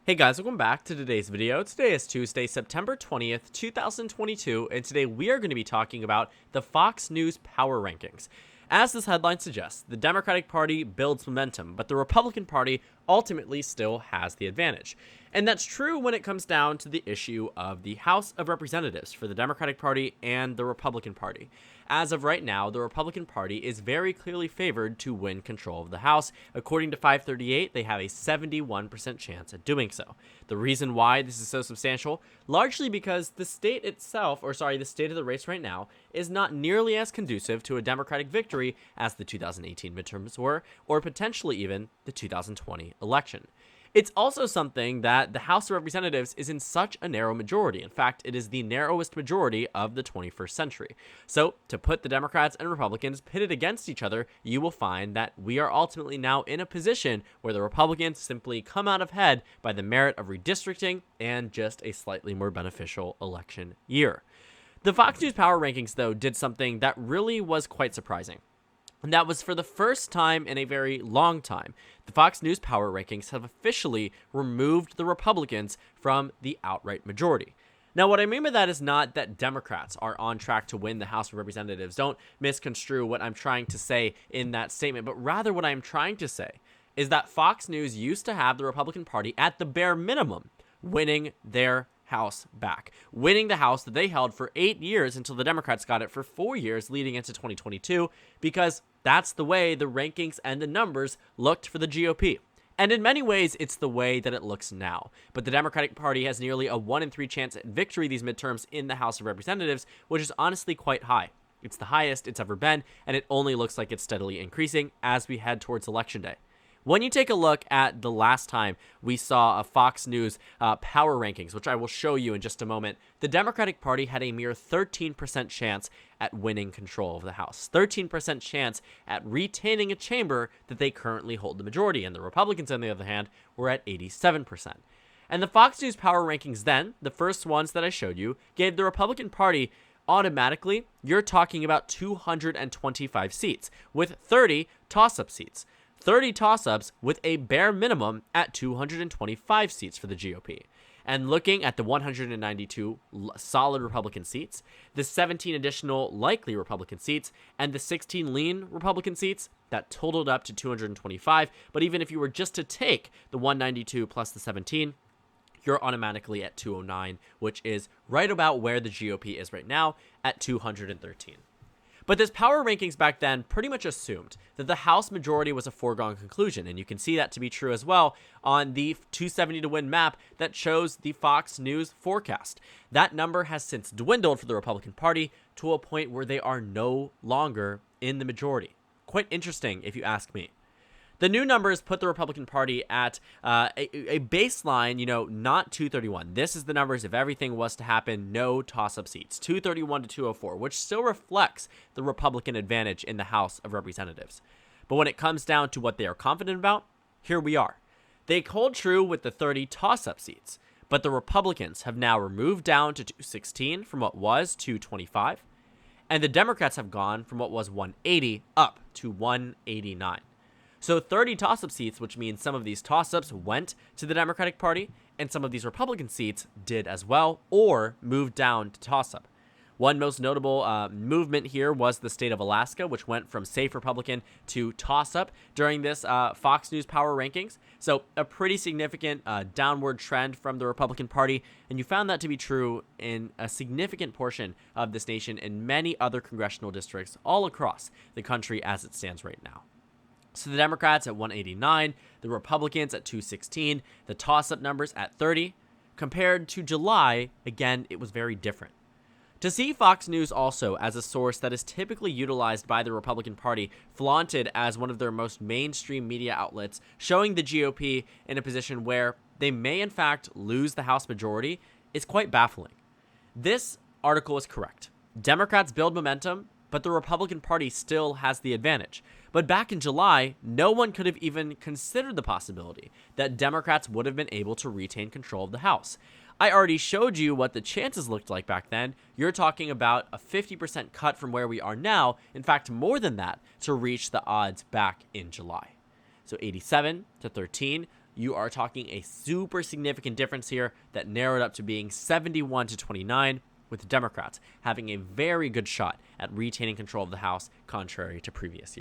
Hey guys, welcome back to today's video. Today is Tuesday, September 20th, 2022, and today we are going to be talking about the Fox News Power Rankings. As this headline suggests, the Democratic Party builds momentum, but the Republican Party ultimately still has the advantage. And that's true when it comes down to the issue of the House of Representatives for the Democratic Party and the Republican Party. As of right now, the Republican Party is very clearly favored to win control of the House. According to FiveThirtyEight, they have a 71% chance at doing so. The reason why this is so substantial, largely because the state itself, the state of the race right now, is not nearly as conducive to a Democratic victory as the 2018 midterms were, or potentially even the 2020 election. It's also something that the House of Representatives is in such a narrow majority. In fact, it is the narrowest majority of the 21st century. So, to put the Democrats and Republicans pitted against each other, you will find that we are ultimately now in a position where the Republicans simply come out ahead by the merit of redistricting and just a slightly more beneficial election year. The Fox News Power Rankings, though, did something that really was quite surprising. And that was for the first time in a very long time. The Fox News Power Rankings have officially removed the Republicans from the outright majority. Now, what I mean by that is not that Democrats are on track to win the House of Representatives. Don't misconstrue what I'm trying to say in that statement, but rather what I'm trying to say is that Fox News used to have the Republican Party at the bare minimum winning their House back, winning the House that they held for 8 years until the Democrats got it for 4 years leading into 2022, because that's the way the rankings and the numbers looked for the GOP. And in many ways, it's the way that it looks now. But the Democratic Party has nearly a 1 in 3 chance at victory these midterms in the House of Representatives, which is honestly quite high. It's the highest it's ever been, and it only looks like it's steadily increasing as we head towards Election Day. When you take a look at the last time we saw a Fox News power rankings, which I will show you in just a moment, the Democratic Party had a mere 13% chance at winning control of the House. 13% chance at retaining a chamber that they currently hold the majority in. The Republicans, on the other hand, were at 87%. And the Fox News power rankings then, the first ones that I showed you, gave the Republican Party automatically, you're talking about 225 seats, with 30 toss-up seats. 30 toss-ups with a bare minimum at 225 seats for the GOP. And looking at the 192 solid Republican seats, the 17 additional likely Republican seats, and the 16 lean Republican seats, that totaled up to 225. But even if you were just to take the 192 plus the 17, you're automatically at 209, which is right about where the GOP is right now at 213. But this power rankings back then pretty much assumed that the House majority was a foregone conclusion, and you can see that to be true as well on the 270 to win map that shows the Fox News forecast. That number has since dwindled for the Republican Party to a point where they are no longer in the majority. Quite interesting, if you ask me. The new numbers put the Republican Party at a baseline, not 231. This is the numbers if everything was to happen, no toss-up seats, 231 to 204, which still reflects the Republican advantage in the House of Representatives. But when it comes down to what they are confident about, here we are. They hold true with the 30 toss-up seats, but the Republicans have now removed down to 216 from what was 225, and the Democrats have gone from what was 180 up to 189. So 30 toss-up seats, which means some of these toss-ups went to the Democratic Party, and some of these Republican seats did as well, or moved down to toss-up. One most notable movement here was the state of Alaska, which went from safe Republican to toss-up during this Fox News power rankings. So a pretty significant downward trend from the Republican Party, and you found that to be true in a significant portion of this nation and many other congressional districts all across the country as it stands right now. So the Democrats at 189, the Republicans at 216, the toss-up numbers at 30. Compared to July, again, it was very different. To see Fox News also as a source that is typically utilized by the Republican Party, flaunted as one of their most mainstream media outlets, showing the GOP in a position where they may in fact lose the House majority, is quite baffling. This article is correct. Democrats build momentum, but the Republican Party still has the advantage. But back in July, no one could have even considered the possibility that Democrats would have been able to retain control of the House. I already showed you what the chances looked like back then. You're talking about a 50% cut from where we are now, in fact more than that, to reach the odds back in July. So 87 to 13, you are talking a super significant difference here that narrowed up to being 71-29, with the Democrats having a very good shot at retaining control of the House, contrary to previous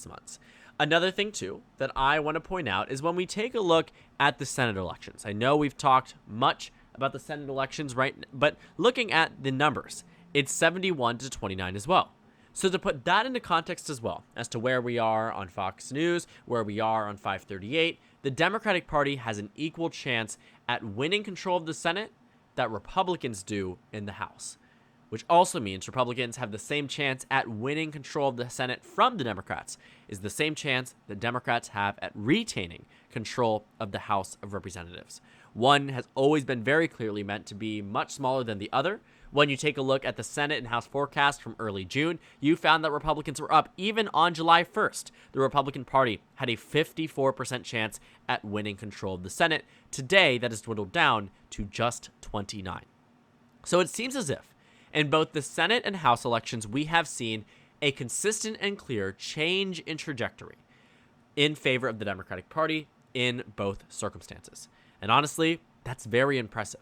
months. Another thing, too, that I want to point out is when we take a look at the Senate elections. I know we've talked much about the Senate elections, right? But looking at the numbers, it's 71-29 as well. So to put that into context as well, as to where we are on Fox News, where we are on 538, the Democratic Party has an equal chance at winning control of the Senate that Republicans do in the House, which also means Republicans have the same chance at winning control of the Senate from the Democrats, is the same chance the Democrats have at retaining control of the House of Representatives. One has always been very clearly meant to be much smaller than the other. When you take a look at the Senate and House forecast from early June, you found that Republicans were up even on July 1st. The Republican Party had a 54% chance at winning control of the Senate. Today, that has dwindled down to just 29. So it seems as if in both the Senate and House elections, we have seen a consistent and clear change in trajectory in favor of the Democratic Party in both circumstances. And honestly, that's very impressive.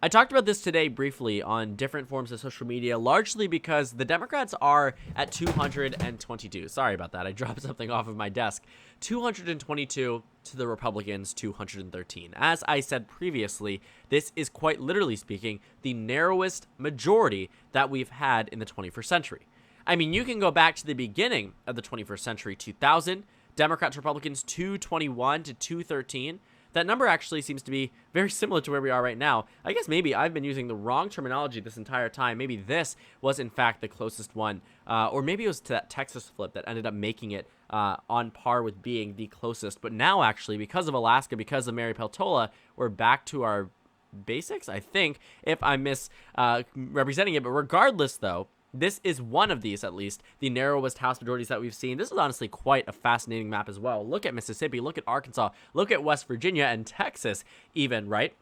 I talked about this today briefly on different forms of social media, largely because the Democrats are at 222. Sorry about that. I dropped something off of my desk. 222 to the Republicans, 213. As I said previously, this is quite literally speaking the narrowest majority that we've had in the 21st century. I mean, you can go back to the beginning of the 21st century, 2000, Democrats, Republicans, 221 to 213. That number actually seems to be very similar to where we are right now. I guess maybe I've been using the wrong terminology this entire time. Maybe this was, in fact, the closest one. Or maybe it was to that Texas flip that ended up making it on par with being the closest. But now, actually, because of Alaska, because of Mary Peltola, we're back to our basics, I think, if I'm misrepresenting it. But regardless, though, this is one of these, at least, the narrowest House majorities that we've seen. This is honestly quite a fascinating map as well. Look at Mississippi, look at Arkansas, look at West Virginia and Texas even, right?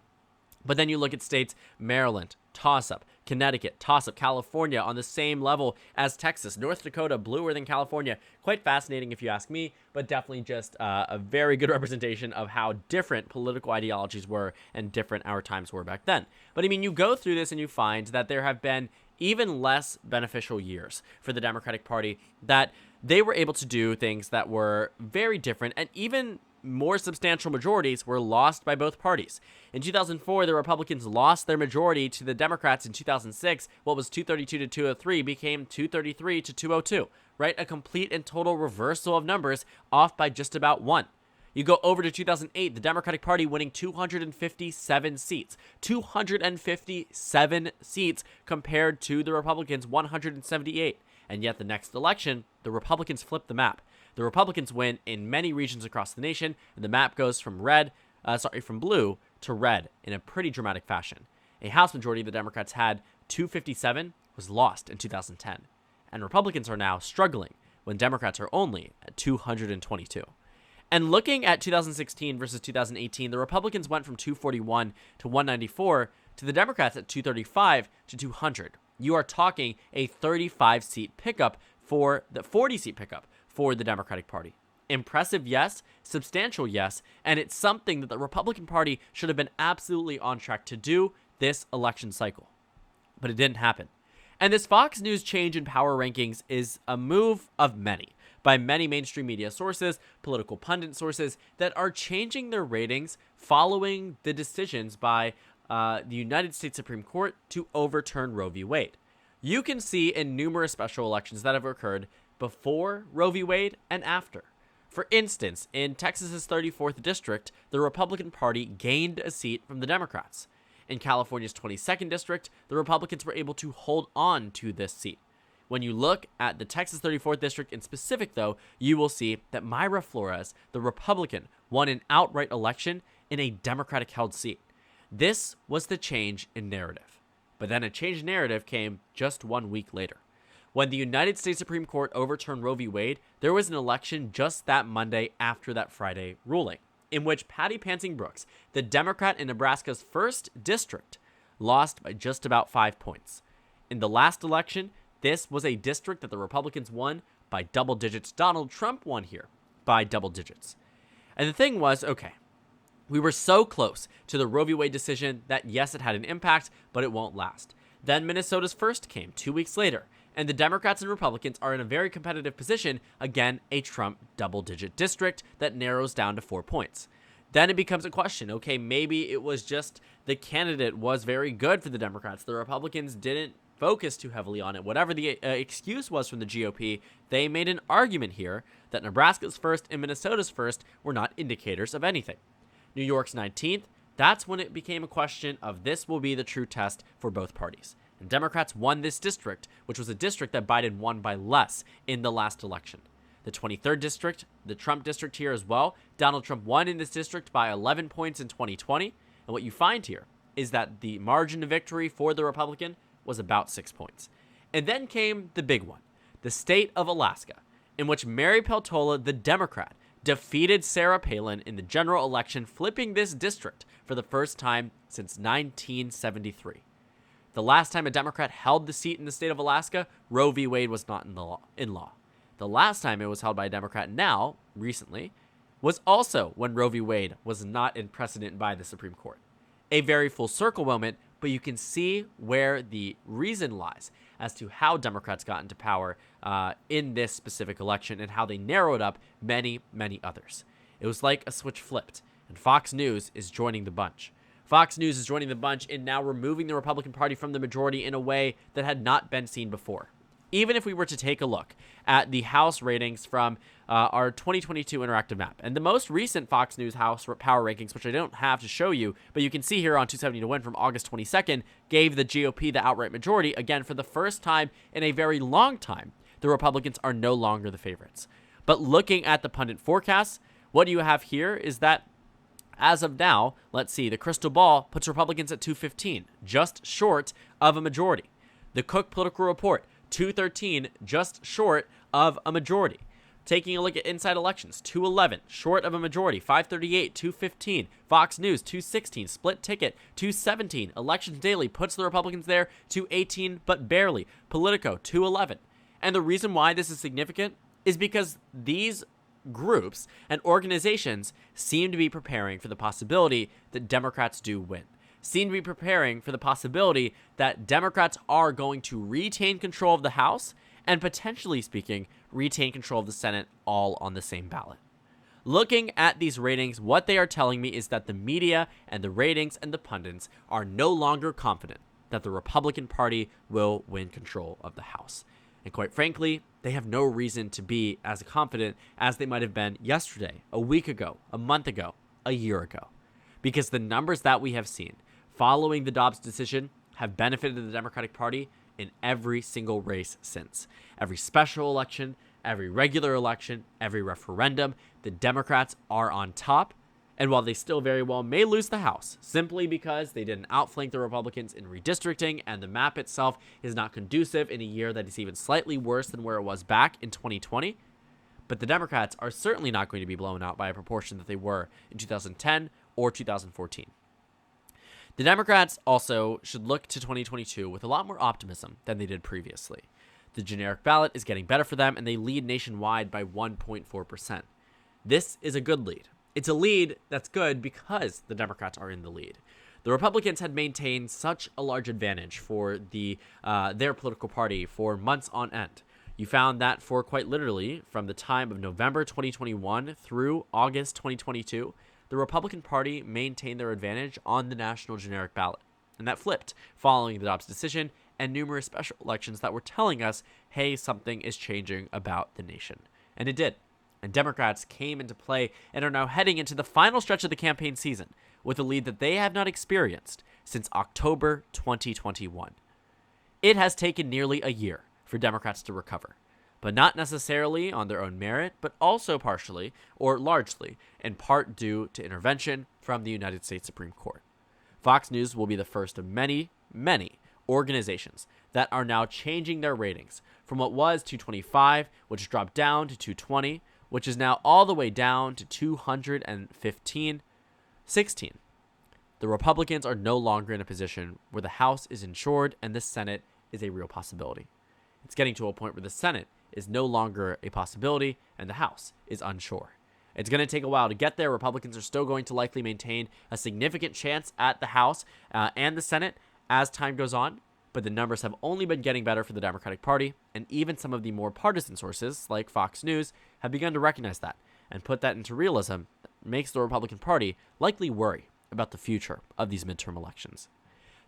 But then you look at states, Maryland, toss-up, Connecticut, toss-up, California on the same level as Texas, North Dakota, bluer than California. Quite fascinating if you ask me, but definitely just a very good representation of how different political ideologies were and different our times were back then. But I mean, you go through this and you find that there have been even less beneficial years for the Democratic Party, that they were able to do things that were very different, and even more substantial majorities were lost by both parties. In 2004, the Republicans lost their majority to the Democrats. In 2006, what was 232 to 203 became 233 to 202, right? A complete and total reversal of numbers, off by just about one. You go over to 2008, the Democratic Party winning 257 seats. 257 seats compared to the Republicans' 178. And yet the next election, the Republicans flip the map. The Republicans win in many regions across the nation, and the map goes from blue to red in a pretty dramatic fashion. A House majority the Democrats had, 257, was lost in 2010. And Republicans are now struggling when Democrats are only at 222. And looking at 2016 versus 2018, the Republicans went from 241 to 194 to the Democrats at 235 to 200. You are talking a 35-seat pickup for the 40-seat pickup for the Democratic Party. Impressive, yes. Substantial, yes. And it's something that the Republican Party should have been absolutely on track to do this election cycle. But it didn't happen. And this Fox News change in power rankings is a move of many, by many mainstream media sources, political pundit sources, that are changing their ratings following the decisions by the United States Supreme Court to overturn Roe v. Wade. You can see in numerous special elections that have occurred before Roe v. Wade and after. For instance, in Texas's 34th district, the Republican Party gained a seat from the Democrats. In California's 22nd district, the Republicans were able to hold on to this seat. When you look at the Texas 34th district in specific, though, you will see that Mayra Flores, the Republican, won an outright election in a Democratic-held seat. This was the change in narrative. But then a change in narrative came just 1 week later. When the United States Supreme Court overturned Roe v. Wade, there was an election just that Monday after that Friday ruling, in which Patty Pansing Brooks, the Democrat in Nebraska's 1st district, lost by just about 5 points. In the last election, this was a district that the Republicans won by double digits. Donald Trump won here by double digits. And the thing was, okay, we were so close to the Roe v. Wade decision that yes, it had an impact, but it won't last. Then Minnesota's first came 2 weeks later, and the Democrats and Republicans are in a very competitive position, again, a Trump double-digit district that narrows down to 4 points. Then it becomes a question, okay, maybe it was just the candidate was very good for the Democrats. The Republicans didn't focus too heavily on it. Whatever the excuse was from the GOP, they made an argument here that Nebraska's first and Minnesota's first were not indicators of anything. New York's 19th, that's when it became a question of this will be the true test for both parties. And Democrats won this district, which was a district that Biden won by less in the last election. The 23rd district, the Trump district here as well, Donald Trump won in this district by 11 points in 2020. And what you find here is that the margin of victory for the Republican was about 6 points. And then came the big one, the state of Alaska, in which Mary Peltola, the Democrat, defeated Sarah Palin in the general election, flipping this district for the first time since 1973. The last time a Democrat held the seat in the state of Alaska, Roe v. Wade was not in law. The last time it was held by a Democrat now, recently, was also when Roe v. Wade was not in precedent by the Supreme Court. A very full circle moment, but you can see where the reason lies as to how Democrats got into power in this specific election and how they narrowed up many, many others. It was like a switch flipped, and Fox News is joining the bunch. Fox News is joining the bunch in now removing the Republican Party from the majority in a way that had not been seen before. Even if we were to take a look at the House ratings from our 2022 interactive map, and the most recent Fox News House power rankings, which I don't have to show you, but you can see here on 270 to win from August 22nd, gave the GOP the outright majority. Again, for the first time in a very long time, the Republicans are no longer the favorites. But looking at the pundit forecasts, what you have here is that as of now, let's see, the crystal ball puts Republicans at 215, just short of a majority. The Cook Political Report, 213, just short of a majority. Taking a look at inside elections, 211, short of a majority. 538, 215. Fox News, 216. Split ticket, 217. Elections Daily puts the Republicans there, 218, but barely. Politico, 211. And the reason why this is significant is because these groups and organizations seem to be preparing for the possibility that Democrats do win. Seem to be preparing for the possibility that Democrats are going to retain control of the House and, potentially speaking, retain control of the Senate all on the same ballot. Looking at these ratings, what they are telling me is that the media and the ratings and the pundits are no longer confident that the Republican Party will win control of the House. And quite frankly, they have no reason to be as confident as they might have been yesterday, a week ago, a month ago, a year ago. Because the numbers that we have seen following the Dobbs decision have benefited the Democratic Party in every single race since. Every special election, every regular election, every referendum, the Democrats are on top. And while they still very well may lose the House, simply because they didn't outflank the Republicans in redistricting and the map itself is not conducive in a year that is even slightly worse than where it was back in 2020, but the Democrats are certainly not going to be blown out by a proportion that they were in 2010 or 2014. The Democrats also should look to 2022 with a lot more optimism than they did previously. The generic ballot is getting better for them, and they lead nationwide by 1.4%. This is a good lead. It's a lead that's good because the Democrats are in the lead. The Republicans had maintained such a large advantage for their political party for months on end. You found that for quite literally from the time of November 2021 through August 2022, the Republican Party maintained their advantage on the national generic ballot. And that flipped following the Dobbs decision and numerous special elections that were telling us, hey, something is changing about the nation. And it did. And Democrats came into play and are now heading into the final stretch of the campaign season with a lead that they have not experienced since October 2021. It has taken nearly a year for Democrats to recover, but not necessarily on their own merit, but also partially or largely in part due to intervention from the United States Supreme Court. Fox News will be the first of many, many organizations that are now changing their ratings from what was 225, which dropped down to 220, which is now all the way down to 215, 16. The Republicans are no longer in a position where the House is insured and the Senate is a real possibility. It's getting to a point where the Senate is no longer a possibility and the House is unsure. It's going to take a while to get there. Republicans are still going to likely maintain a significant chance at the House and the Senate as time goes on, but the numbers have only been getting better for the Democratic Party, and even some of the more partisan sources, like Fox News, have begun to recognize that and put that into realism that makes the Republican Party likely worry about the future of these midterm elections.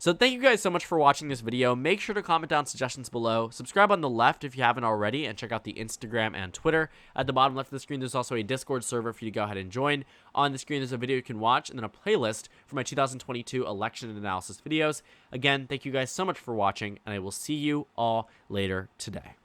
So thank you guys so much for watching this video. Make sure to comment down suggestions below. Subscribe on the left if you haven't already, and check out the Instagram and Twitter. At the bottom left of the screen, there's also a Discord server for you to go ahead and join. On the screen, there's a video you can watch, and then a playlist for my 2022 election analysis videos. Again, thank you guys so much for watching, and I will see you all later today.